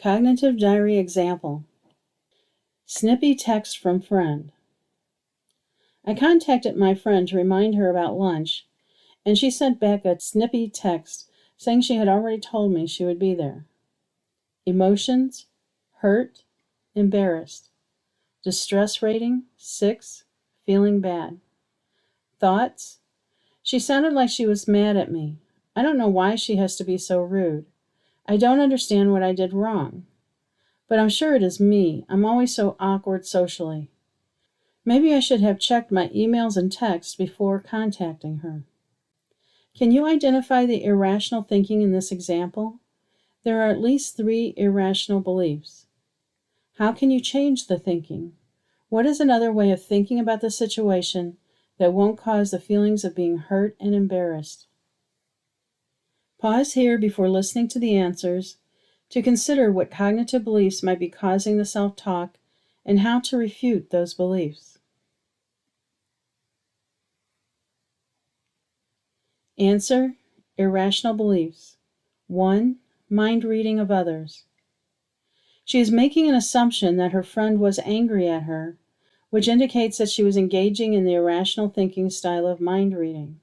Cognitive diary example. Snippy text from friend. I contacted my friend to remind her about lunch, and she sent back a snippy text saying she had already told me she would be there. Emotions: hurt, embarrassed. Distress rating: 6, feeling bad. Thoughts: she sounded like she was mad at me. I don't know why she has to be so rude. I don't understand what I did wrong. But I'm sure it is me. I'm always so awkward socially. Maybe I should have checked my emails and texts before contacting her. Can you identify the irrational thinking in this example? There are at least 3 irrational beliefs. How can you change the thinking? What is another way of thinking about the situation that won't cause the feelings of being hurt and embarrassed? Pause here before listening to the answers to consider what cognitive beliefs might be causing the self-talk and how to refute those beliefs. Answer: irrational beliefs. 1. Mind reading of others. She is making an assumption that her friend was angry at her, which indicates that she was engaging in the irrational thinking style of mind reading.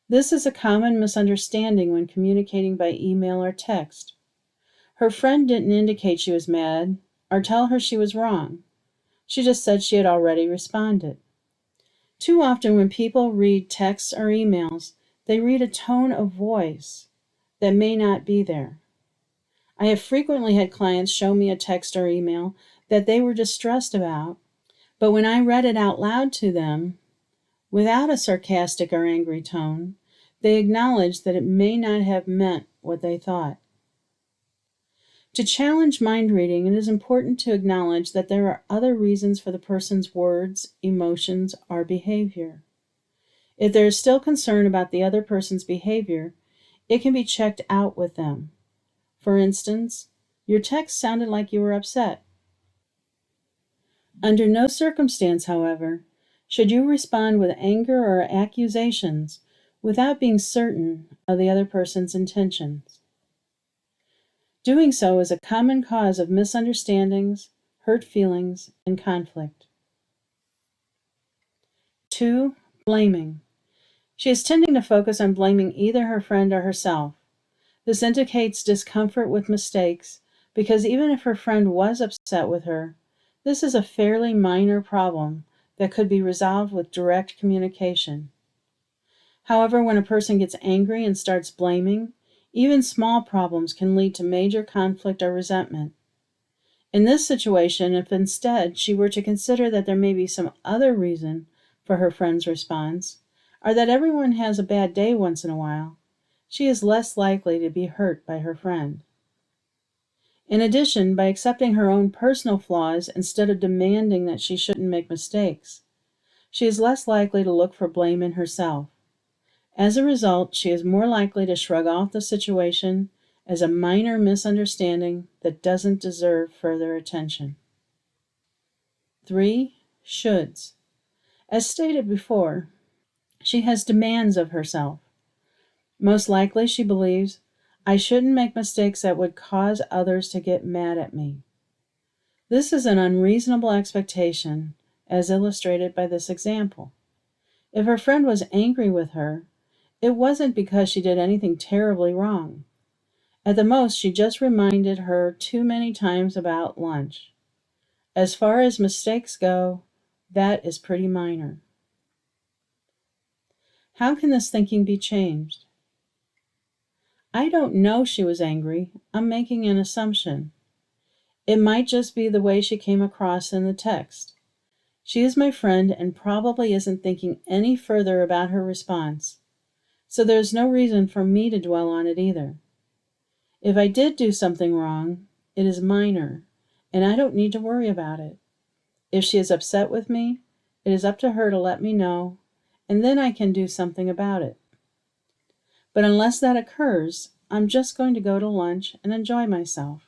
This is a common misunderstanding when communicating by email or text. Her friend didn't indicate she was mad or tell her she was wrong. She just said she had already responded. Too often when people read texts or emails, they read a tone of voice that may not be there. I have frequently had clients show me a text or email that they were distressed about, but when I read it out loud to them, without a sarcastic or angry tone, they acknowledged that it may not have meant what they thought. To challenge mind reading, it is important to acknowledge that there are other reasons for the person's words, emotions, or behavior. If there is still concern about the other person's behavior, it can be checked out with them. For instance, your text sounded like you were upset. Under no circumstance, however, should you respond with anger or accusations without being certain of the other person's intentions. Doing so is a common cause of misunderstandings, hurt feelings, and conflict. 2. Blaming. She is tending to focus on blaming either her friend or herself. This indicates discomfort with mistakes because even if her friend was upset with her, this is a fairly minor problem that could be resolved with direct communication. However, when a person gets angry and starts blaming, even small problems can lead to major conflict or resentment. In this situation, if instead she were to consider that there may be some other reason for her friend's response, or that everyone has a bad day once in a while, she is less likely to be hurt by her friend. In addition, by accepting her own personal flaws instead of demanding that she shouldn't make mistakes, she is less likely to look for blame in herself. As a result, she is more likely to shrug off the situation as a minor misunderstanding that doesn't deserve further attention. 3. Shoulds. As stated before, she has demands of herself. Most likely she believes, I shouldn't make mistakes that would cause others to get mad at me. This is an unreasonable expectation, as illustrated by this example. If her friend was angry with her, it wasn't because she did anything terribly wrong. At the most, she just reminded her too many times about lunch. As far as mistakes go, that is pretty minor. How can this thinking be changed? I don't know she was angry. I'm making an assumption. It might just be the way she came across in the text. She is my friend and probably isn't thinking any further about her response, so there's no reason for me to dwell on it either. If I did do something wrong, it is minor, and I don't need to worry about it. If she is upset with me, it is up to her to let me know, and then I can do something about it. But unless that occurs, I'm just going to go to lunch and enjoy myself.